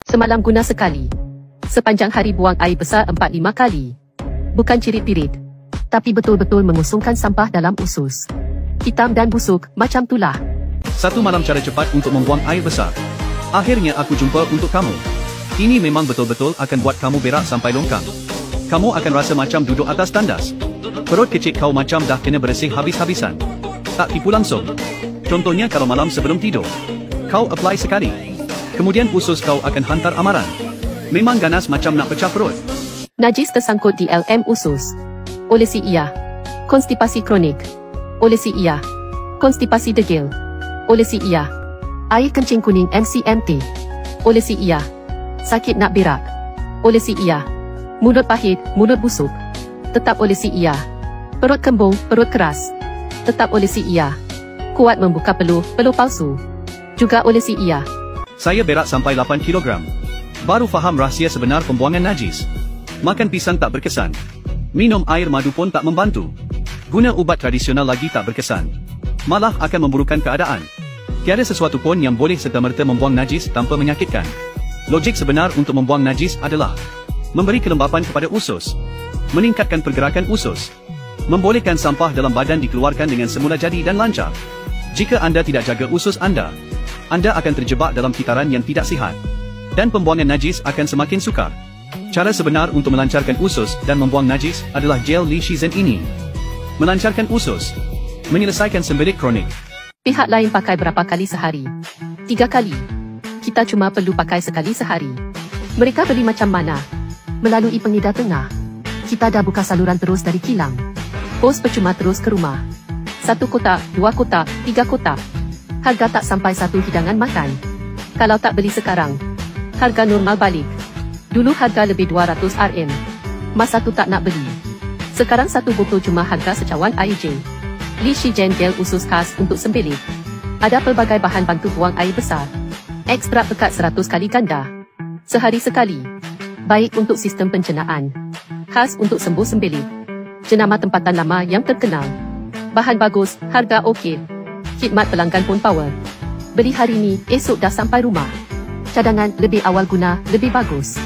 Semalam guna sekali. Sepanjang hari buang air besar 4-5 kali. Bukan cirit-pirit, tapi betul-betul mengusungkan sampah dalam usus. Hitam dan busuk, macam tulah. Satu malam cara cepat untuk membuang air besar. Akhirnya aku jumpa untuk kamu. Ini memang betul-betul akan buat kamu berak sampai longkang. Kamu akan rasa macam duduk atas tandas. Perut kecil kau macam dah kena bersih habis-habisan. Tak tipu langsung. Contohnya kalau malam sebelum tidur, kau apply sekali. Kemudian usus kau akan hantar amaran. Memang ganas macam nak pecah perut. Najis tersangkut di LM usus. Oleh si iya. Konstipasi kronik. Oleh si iya. Konstipasi degil. Oleh si iya. Air kencing kuning MCMT. Oleh si iya. Sakit nak berak. Oleh si iya. Mulut pahit, mulut busuk. Tetap oleh si iya. Perut kembung, perut keras. Tetap oleh si iya. Kuat membuka peluh, peluh palsu. Juga oleh si iya. Saya berak sampai 8 kg. Baru faham rahsia sebenar pembuangan najis. Makan pisang tak berkesan. Minum air madu pun tak membantu. Guna ubat tradisional lagi tak berkesan. Malah akan memburukkan keadaan. Tiada sesuatu pun yang boleh serta-merta membuang najis tanpa menyakitkan. Logik sebenar untuk membuang najis adalah memberi kelembapan kepada usus, meningkatkan pergerakan usus, membolehkan sampah dalam badan dikeluarkan dengan semula jadi dan lancar. Jika anda tidak jaga usus anda akan terjebak dalam kitaran yang tidak sihat. Dan pembuangan najis akan semakin sukar. Cara sebenar untuk melancarkan usus dan membuang najis adalah gel Lee-Shizhen ini. Melancarkan usus, menyelesaikan sembelit kronik. Pihak lain pakai berapa kali sehari? 3 kali. Kita cuma perlu pakai sekali sehari. Mereka beli macam mana? Melalui pengedar tengah. Kita dah buka saluran terus dari kilang. Pos percuma terus ke rumah. 1 kotak, 2 kotak, 3 kotak. Harga tak sampai 1 hidangan makan. Kalau tak beli sekarang, harga normal balik. Dulu harga lebih 200 Rm. Masa tu tak nak beli. Sekarang 1 botol cuma harga secawan air je. Lee-Shizhen gel usus khas untuk sembelit. Ada pelbagai bahan bantu buang air besar. Ekstrak pekat 100 kali ganda. Sehari sekali. Baik untuk sistem pencernaan. Khas untuk sembuh sembelit. Jenama tempatan lama yang terkenal. Bahan bagus, harga okey. Khidmat pelanggan pun power. Beli hari ni, esok dah sampai rumah. Cadangan lebih awal guna, lebih bagus.